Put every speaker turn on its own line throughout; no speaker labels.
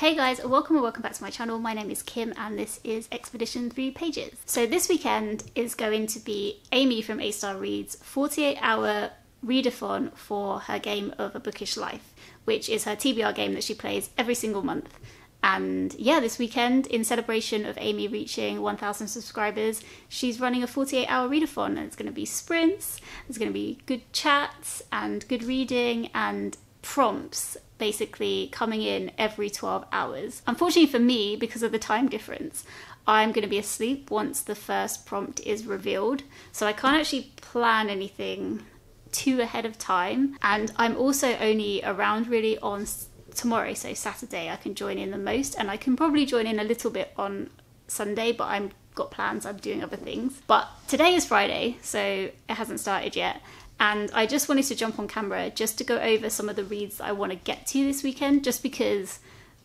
Hey guys, welcome and welcome back to my channel. My name is Kim and this is Expedition 3 Pages. So this weekend is going to be Amy from A-Star Reads 48-hour readathon for her game of A Bookish Life, which is her TBR game that she plays every single month. And yeah, this weekend, in celebration of Amy reaching 1,000 subscribers, she's running a 48-hour readathon, and it's going to be sprints, there's going to be good chats and good reading and prompts basically coming in every 12 hours. Unfortunately for me, because of the time difference, I'm going to be asleep once the first prompt is revealed, so I can't actually plan anything too ahead of time. And I'm also only around really on tomorrow, so Saturday I can join in the most, and I can probably join in a little bit on Sunday, but I've got plans, I'm doing other things. But today is Friday, so it hasn't started yet, and I just wanted to jump on camera just to go over some of the reads that I want to get to this weekend, just because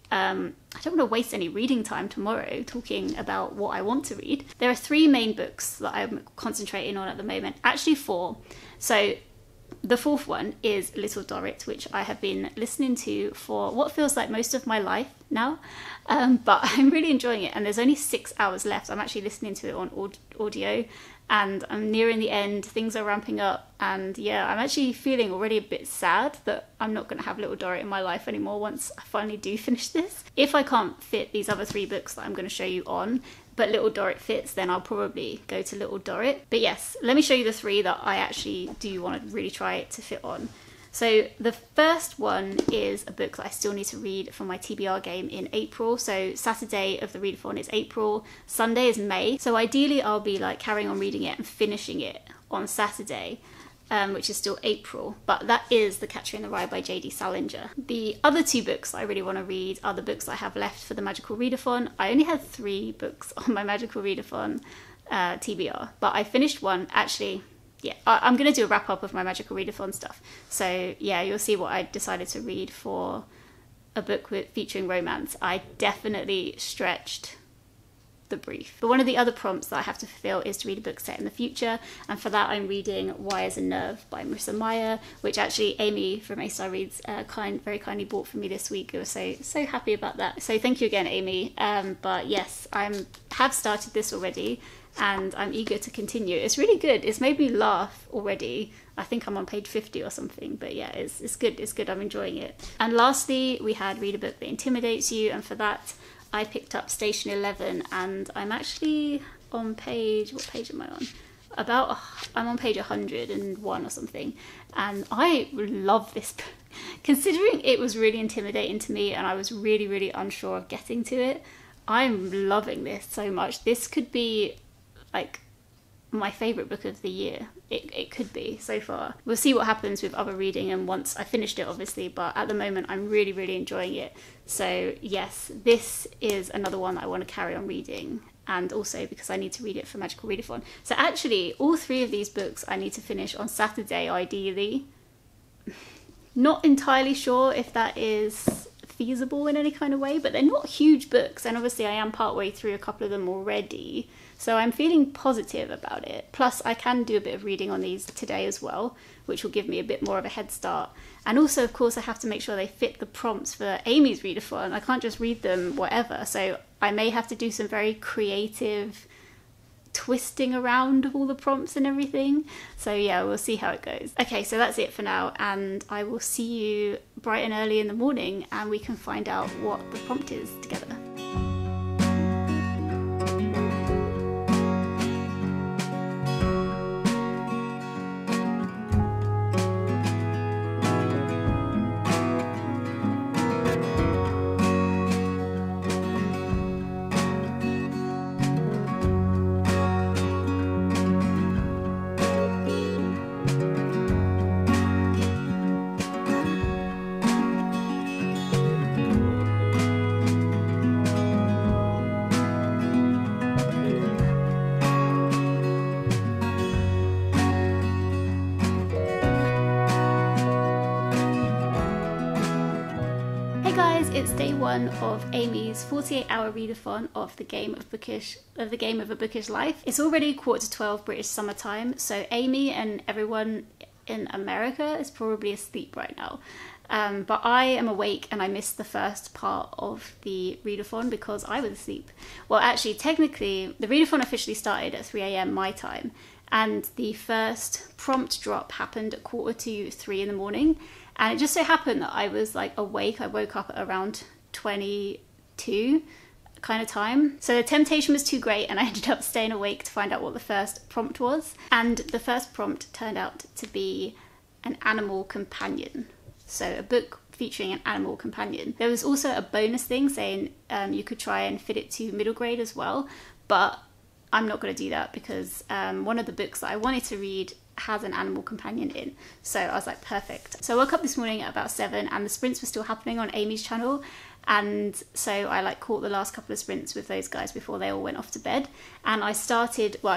I don't want to waste any reading time tomorrow talking about what I want to read. There are 3 main books that I'm concentrating on at the moment, actually 4. So the 4th one is Little Dorrit, which I have been listening to for what feels like most of my life now, but I'm really enjoying it, and there's only 6 hours left. I'm actually listening to it on audio, and I'm nearing the end, things are ramping up, and yeah, I'm actually feeling already a bit sad that I'm not going to have Little Dorrit in my life anymore once I finally do finish this. If I can't fit these other 3 books that I'm going to show you on, but Little Dorrit fits, then I'll probably go to Little Dorrit. But yes, let me show you the 3 that I actually do want to really try it to fit on. So the first one is a book that I still need to read for my TBR game in April. So Saturday of the readathon is April, Sunday is May. So ideally I'll be like carrying on reading it and finishing it on Saturday, which is still April, but that is The Catcher in the Rye by J.D. Salinger. The other 2 books I really want to read are the books I have left for the Magical Readathon. I only had 3 books on my Magical Readathon TBR, but I finished one actually. Yeah, I'm going to do a wrap up of my Magical Readathon stuff. So yeah, you'll see what I decided to read for a book featuring romance. I definitely stretched the brief. But one of the other prompts that I have to fulfill is to read a book set in the future, and for that I'm reading Wires and Nerve by Marissa Meyer, which actually Amy from A-Star Reads very kindly bought for me this week. I was so happy about that. So thank you again, Amy. But yes, I have started this already, and I'm eager to continue. It's really good. It's made me laugh already. I think I'm on page 50 or something, but yeah, it's good. It's good. I'm enjoying it. And lastly, we had Read a Book That Intimidates You, and for that I picked up Station 11, and I'm actually on page, what page am I on? I'm on page 101 or something, and I love this book. Considering it was really intimidating to me and I was really unsure of getting to it, I'm loving this so much. This could be like my favourite book of the year. It could be so far. We'll see what happens with other reading and once I finished it, obviously, but at the moment I'm really enjoying it. So yes, this is another one that I want to carry on reading, and also because I need to read it for Magical Readathon. So actually all 3 of these books I need to finish on Saturday ideally. Not entirely sure if that is feasible in any kind of way, but they're not huge books, and obviously I am partway through a couple of them already, so I'm feeling positive about it. Plus I can do a bit of reading on these today as well, which will give me a bit more of a head start. And also, of course, I have to make sure they fit the prompts for Amy's readathon. I can't just read them whatever, so I may have to do some very creative twisting around of all the prompts and everything. So yeah, we'll see how it goes. Okay, so that's it for now, and I will see you bright and early in the morning and we can find out what the prompt is together. It's day 1 of Amy's 48-hour readathon of the game of A Bookish Life. It's already 11:45 British summer time, so Amy and everyone in America is probably asleep right now. But I am awake and I missed the first part of the readathon because I was asleep. Well, actually, technically, the readathon officially started at 3 a.m. my time, and the first prompt drop happened at 2:45 in the morning. And it just so happened that I was like awake. I woke up at around 22 kind of time. So the temptation was too great and I ended up staying awake to find out what the first prompt was. And the first prompt turned out to be an animal companion. So a book featuring an animal companion. There was also a bonus thing saying you could try and fit it to middle grade as well, but I'm not going to do that because one of the books that I wanted to read has an animal companion in. So I was like, perfect. So I woke up this morning at about 7 and the sprints were still happening on Amy's channel. And so I like caught the last couple of sprints with those guys before they all went off to bed. And I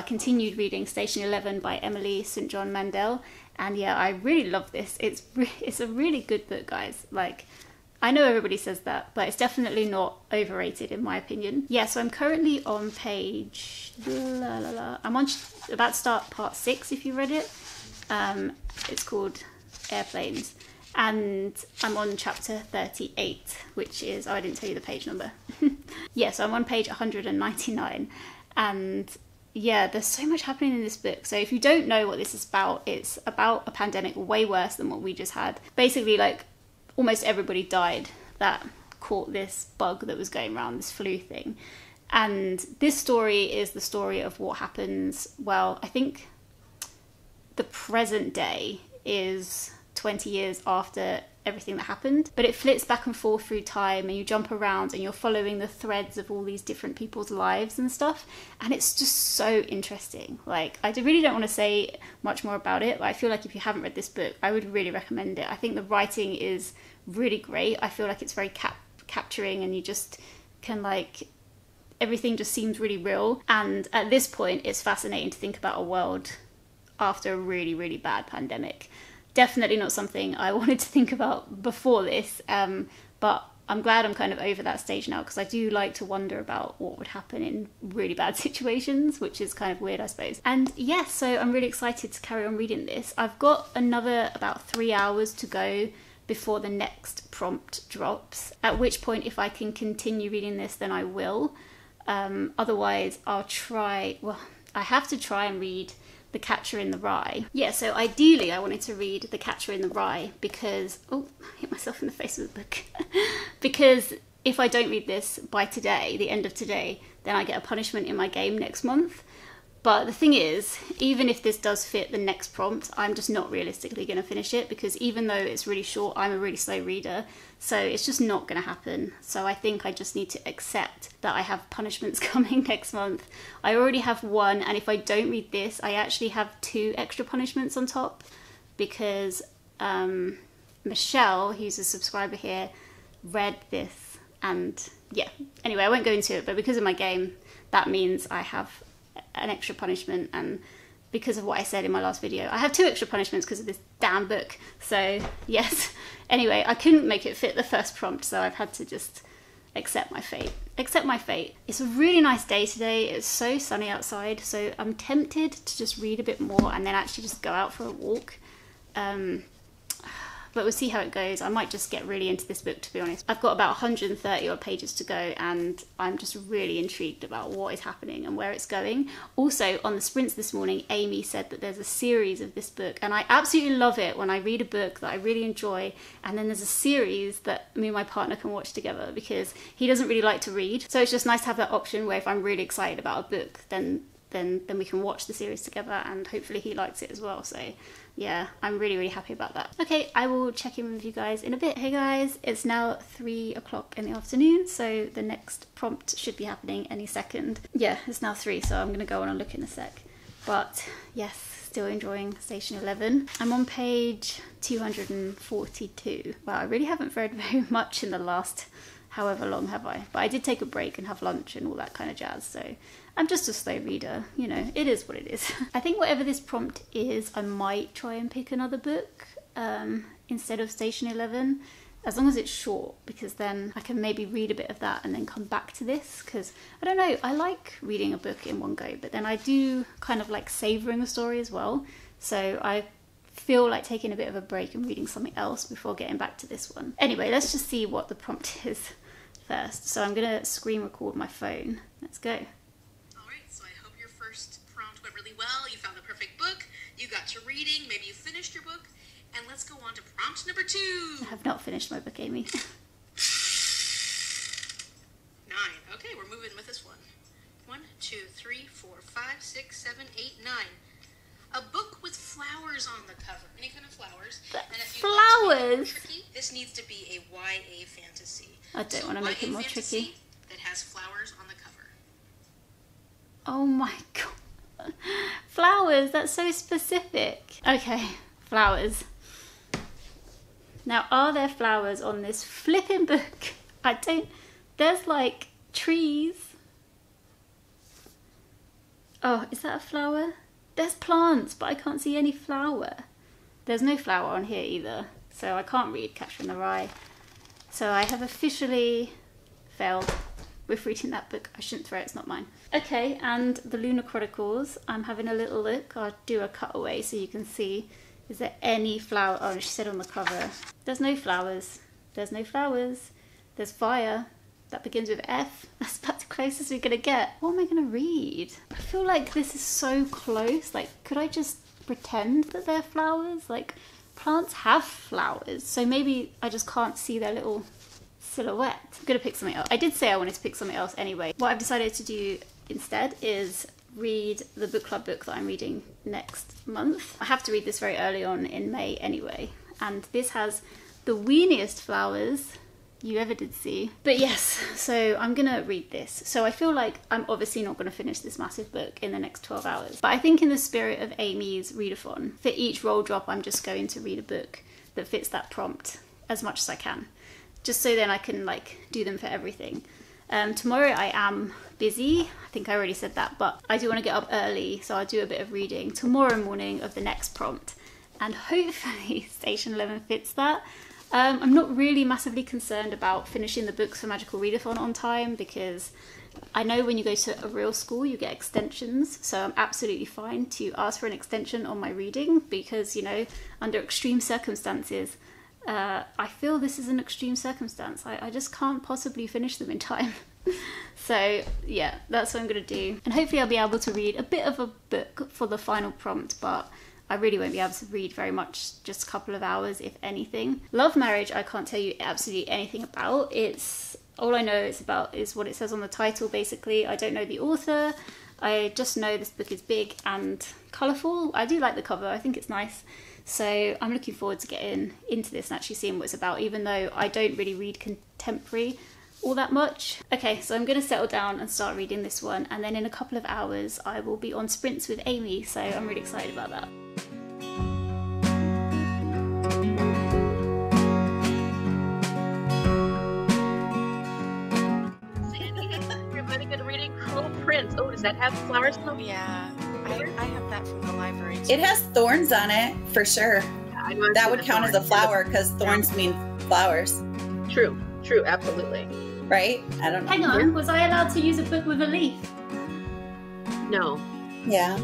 continued reading Station 11 by Emily St. John Mandel. And yeah, I really love this. It's a really good book, guys. Like, I know everybody says that, but it's definitely not overrated in my opinion. Yeah, so I'm currently on page... I'm about to start part 6 if you read it. It's called Airplanes. And I'm on chapter 38, which is... Oh, I didn't tell you the page number. Yeah, so I'm on page 199. And yeah, there's so much happening in this book. So if you don't know what this is about, it's about a pandemic way worse than what we just had. Basically, like, almost everybody died that caught this bug that was going around, this flu thing. And this story is the story of what happens, well, I think the present day is 20 years after everything that happened, but it flits back and forth through time and you jump around and you're following the threads of all these different people's lives and stuff, and it's just so interesting. Like, I really don't want to say much more about it, but I feel like if you haven't read this book, I would really recommend it. I think the writing is really great. I feel like it's very capturing and you just can, like, everything just seems really real, and at this point it's fascinating to think about a world after a really, really bad pandemic. Definitely not something I wanted to think about before this, but I'm glad I'm kind of over that stage now, because I do like to wonder about what would happen in really bad situations, which is kind of weird, I suppose. And yes, so I'm really excited to carry on reading this. I've got another about 3 hours to go before the next prompt drops, at which point if I can continue reading this then I will. Otherwise I'll try, well, I have to try and read The Catcher in the Rye. Yeah, so ideally I wanted to read The Catcher in the Rye because... Oh, I hit myself in the face with the book. Because if I don't read this by today, the end of today, then I get a punishment in my game next month. But the thing is, even if this does fit the next prompt, I'm just not realistically going to finish it, because even though it's really short, I'm a really slow reader, so it's just not going to happen. So I think I just need to accept that I have punishments coming next month. I already have one, and if I don't read this, I actually have 2 extra punishments on top, because Michelle, who's a subscriber here, read this, and yeah. Anyway, I won't go into it, but because of my game, that means I have an extra punishment, and because of what I said in my last video, I have 2 extra punishments because of this damn book. So yes, anyway, I couldn't make it fit the first prompt, so I've had to just accept my fate. It's a really nice day today. It's so sunny outside, so I'm tempted to just read a bit more and then actually just go out for a walk. But we'll see how it goes. I might just get really into this book, to be honest. I've got about 130 odd pages to go, and I'm just really intrigued about what is happening and where it's going. Also, on the sprints this morning, Amy said that there's a series of this book, and I absolutely love it when I read a book that I really enjoy, and then there's a series that me and my partner can watch together, because he doesn't really like to read. So it's just nice to have that option where if I'm really excited about a book, then we can watch the series together, and hopefully he likes it as well. So yeah, I'm really, really happy about that. Okay, I will check in with you guys in a bit. Hey guys, it's now 3 o'clock in the afternoon, so the next prompt should be happening any second. Yeah, it's now 3, so I'm gonna go on and look in a sec. But yes, still enjoying Station 11. I'm on page 242. Wow, I really haven't read very much in the last however long, have I? But I did take a break and have lunch and all that kind of jazz, so I'm just a slow reader, you know, it is what it is. I think whatever this prompt is, I might try and pick another book instead of Station 11, as long as it's short, because then I can maybe read a bit of that and then come back to this, because I don't know, I like reading a book in one go, but then I do kind of like savouring a story as well. So I feel like taking a bit of a break and reading something else before getting back to this one. Anyway, let's just see what the prompt is first. So I'm gonna screen record my phone. Let's go.
Alright, so I hope your first prompt went really well. You found the perfect book, you got to reading, maybe you finished your book, and let's go on to prompt number 2.
I have not finished my book, Amy.
9. Okay, we're moving with this one. 1, 2, 3, 4, 5, 6, 7, 8, 9. A book with flowers on the cover. Any kind of flowers. And if you want to make it more tricky, this needs to be a YA fantasy.
I don't want to make it more tricky.
That has flowers on the cover.
Oh my god. Flowers, that's so specific. Okay, flowers. Now, are there flowers on this flipping book? There's like trees. Oh, is that a flower? There's plants, but I can't see any flower. There's no flower on here either, so I can't read Catcher in the Rye. So I have officially failed with reading that book. I shouldn't throw it, it's not mine. Okay, and the Lunar Chronicles, I'm having a little look. I'll do a cutaway so you can see. Is there any flower? Oh, she said on the cover. There's no flowers. There's no flowers. There's fire. That begins with F. That's about the closest we're gonna get. What am I gonna read? I feel like this is so close. Like, could I just pretend that they're flowers? Like, plants have flowers, so maybe I just can't see their little silhouette. I'm gonna pick something else. I did say I wanted to pick something else anyway. What I've decided to do instead is read the book club book that I'm reading next month. I have to read this very early on in May anyway, and this has the weeniest flowers you ever did see. But yes, so I'm gonna read this. So I feel like I'm obviously not gonna finish this massive book in the next 12 hours. But I think in the spirit of Amy's readathon, for each roll drop, I'm just going to read a book that fits that prompt as much as I can. Just so then I can like do them for everything. Tomorrow I am busy. I think I already said that, but I do want to get up early, so I'll do a bit of reading tomorrow morning of the next prompt. And hopefully Station 11 fits that. I'm not really massively concerned about finishing the books for Magical Readathon on time, because I know when you go to a real school you get extensions, so I'm absolutely fine to ask for an extension on my reading, because, you know, under extreme circumstances, I feel this is an extreme circumstance. I just can't possibly finish them in time. So yeah, that's what I'm gonna do. And hopefully I'll be able to read a bit of a book for the final prompt, but I really won't be able to read very much, just a couple of hours, if anything. Love Marriage, I can't tell you absolutely anything about. All I know it's about is what it says on the title, basically. I don't know the author. I just know this book is big and colourful. I do like the cover, I think it's nice. So I'm looking forward to getting into this and actually seeing what it's about, even though I don't really read contemporary all that much. Okay, so I'm gonna settle down and start reading this one, and then in a couple of hours I will be on sprints with Amy, so I'm really excited about that.
You're really good at reading Cruel Prince. Oh, does that have flowers in them?
Yeah, I have that from the library too.
It has thorns on it, for sure.
Yeah,
that would count as a flower, because thorns mean flowers.
True, absolutely.
Right? I don't know.
Hang on, was I allowed to use a book with a leaf?
No.
Yeah.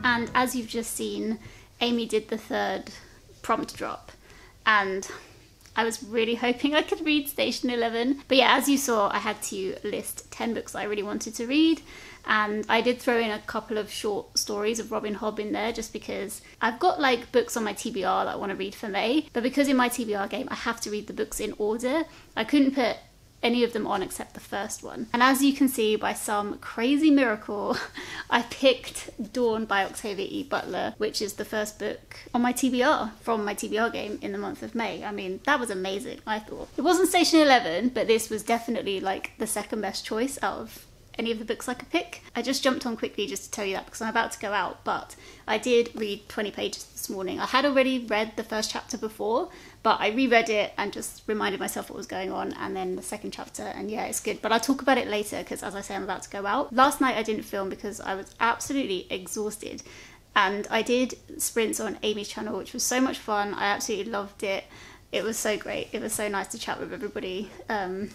And as you've just seen, Amy did the third prompt drop, and I was really hoping I could read Station 11. But yeah, as you saw, I had to list 10 books that I really wanted to read. And I did throw in a couple of short stories of Robin Hobb in there just because I've got like books on my TBR that I want to read for May. But because in my TBR game, I have to read the books in order, I couldn't put any of them on except the first one. And as you can see, by some crazy miracle, I picked Dawn by Octavia E. Butler, which is the first book on my TBR from my TBR game in the month of May. I mean, that was amazing, I thought. It wasn't Station 11, but this was definitely like the second best choice out of any of the books I could pick. I just jumped on quickly just to tell you that because I'm about to go out, but I did read 20 pages this morning. I had already read the first chapter before, but I reread it and just reminded myself what was going on, and then the second chapter, and yeah, it's good. But I'll talk about it later because, as I say, I'm about to go out. Last night I didn't film because I was absolutely exhausted, and I did sprints on Amy's channel, which was so much fun. I absolutely loved it. It was so great. It was so nice to chat with everybody and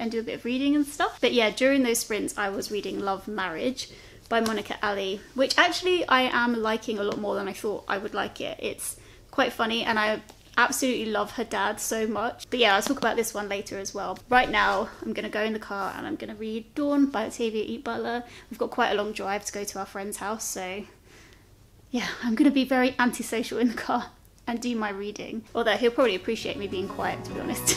do a bit of reading and stuff. But yeah, during those sprints, I was reading Love, Marriage by Monica Ali, which actually I am liking a lot more than I thought I would like it. It's quite funny and I absolutely love her dad so much. But yeah, I'll talk about this one later as well. Right now, I'm going to go in the car and I'm going to read Dawn by Octavia E. Butler. We've got quite a long drive to go to our friend's house, so yeah, I'm going to be very antisocial in the car and do my reading. Although he'll probably appreciate me being quiet, to be honest.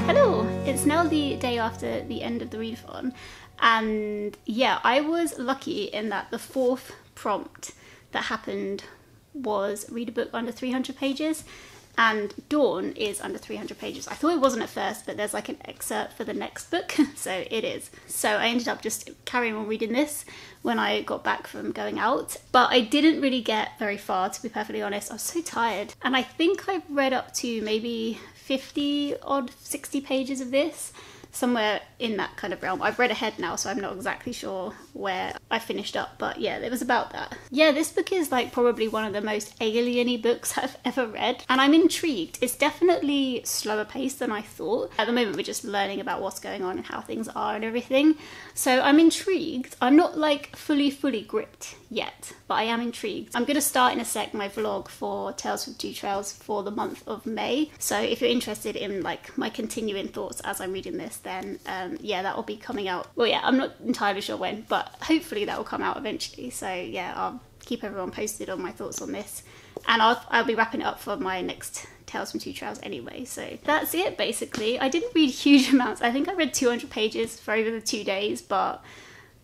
Hello! It's now the day after the end of the readathon, and yeah, I was lucky in that the fourth prompt that happened was read a book under 300 pages, and Dawn is under 300 pages. I thought it wasn't at first, but there's like an excerpt for the next book, so it is. So I ended up just carrying on reading this when I got back from going out, but I didn't really get very far, to be perfectly honest. I was so tired, and I think I've read up to maybe 50 odd 60 pages of this, somewhere in that kind of realm. I've read ahead now, so I'm not exactly sure where I finished up, but yeah, it was about that. Yeah, this book is like probably one of the most alien-y books I've ever read, and I'm intrigued. It's definitely slower paced than I thought. At the moment, we're just learning about what's going on and how things are and everything, so I'm intrigued. I'm not like fully gripped yet, but I am intrigued. I'm gonna start in a sec my vlog for Tales from Two Trails for the month of May, so if you're interested in like my continuing thoughts as I'm reading this, then yeah, that will be coming out. Well, yeah, I'm not entirely sure when, but hopefully that will come out eventually. So yeah, I'll keep everyone posted on my thoughts on this, and I'll be wrapping it up for my next Tales from Two Trails anyway. So that's it basically. I didn't read huge amounts. I think I read 200 pages for over the 2 days, but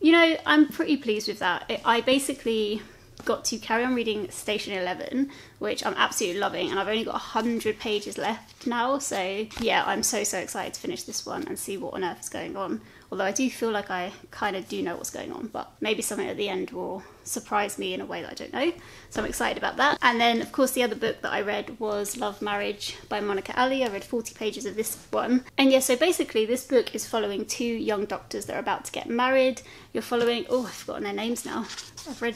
you know, I'm pretty pleased with that. I basically got to carry on reading Station 11, which I'm absolutely loving, and I've only got 100 pages left now, so yeah, I'm so excited to finish this one and see what on earth is going on. Although I do feel like I kind of do know what's going on, but maybe something at the end will surprise me in a way that I don't know, so I'm excited about that. And then of course the other book that I read was Love, Marriage by Monica Ali. I read 40 pages of this one, and yeah, so basically this book is following two young doctors that are about to get married. You're following, oh, I've forgotten their names now. I've read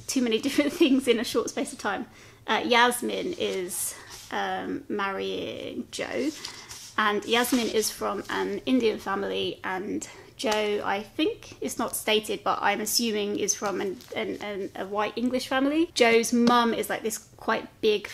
too many different things in a short space of time. Yasmin is marrying Joe, and Yasmin is from an Indian family, and Joe, I think, it's not stated, but I'm assuming is from a white English family. Joe's mum is like this quite big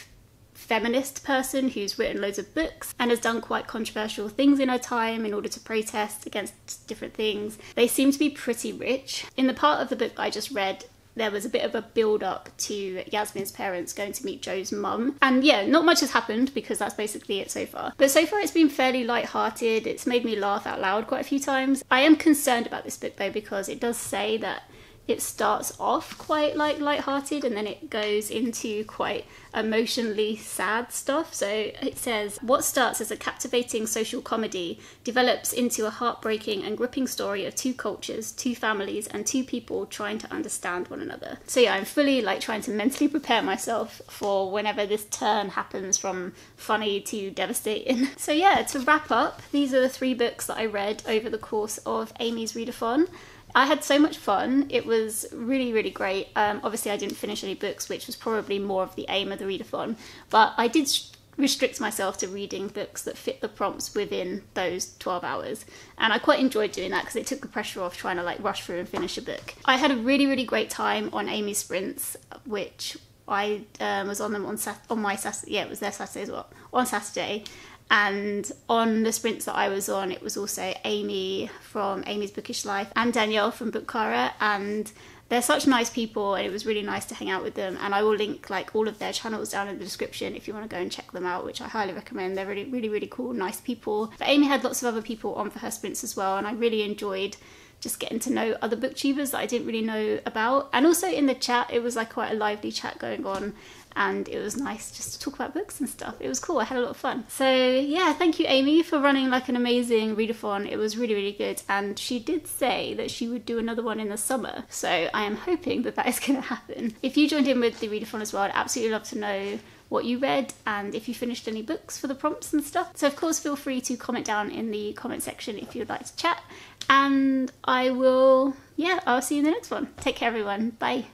feminist person who's written loads of books and has done quite controversial things in her time in order to protest against different things. They seem to be pretty rich. In the part of the book I just read, there was a bit of a build-up to Yasmin's parents going to meet Joe's mum. And yeah, not much has happened because that's basically it so far. But so far it's been fairly light-hearted. It's made me laugh out loud quite a few times. I am concerned about this book though, because it does say that it starts off quite like light-hearted and then it goes into quite emotionally sad stuff. So it says, what starts as a captivating social comedy develops into a heartbreaking and gripping story of two cultures, two families, and two people trying to understand one another. So yeah, I'm fully like trying to mentally prepare myself for whenever this turn happens from funny to devastating. So yeah, to wrap up, these are the 3 books that I read over the course of Amy's readathon. I had so much fun. It was really, really great. Obviously I didn't finish any books, which was probably more of the aim of the readathon, but I did restrict myself to reading books that fit the prompts within those 12 hours. And I quite enjoyed doing that because it took the pressure off trying to like rush through and finish a book. I had a really, really great time on Amy's sprints, which I was on them on my Saturday. Yeah, it was their Saturday as well, on Saturday. And on the sprints that I was on, it was also Amy from Amy's Bookish Life and Danielle from Booktuber, and they're such nice people, and it was really nice to hang out with them. And I will link like all of their channels down in the description if you want to go and check them out, which I highly recommend. They're really, really, really cool, nice people. But Amy had lots of other people on for her sprints as well, and I really enjoyed just getting to know other booktubers that I didn't really know about. And also in the chat, it was like quite a lively chat going on, and it was nice just to talk about books and stuff. It was cool. I had a lot of fun. So yeah, thank you, Amy, for running like an amazing readathon. It was really, really good. And she did say that she would do another one in the summer. So I am hoping that that is going to happen. If you joined in with the readathon as well, I'd absolutely love to know what you read and if you finished any books for the prompts and stuff. So of course, feel free to comment down in the comment section if you'd like to chat. And I'll see you in the next one. Take care, everyone. Bye.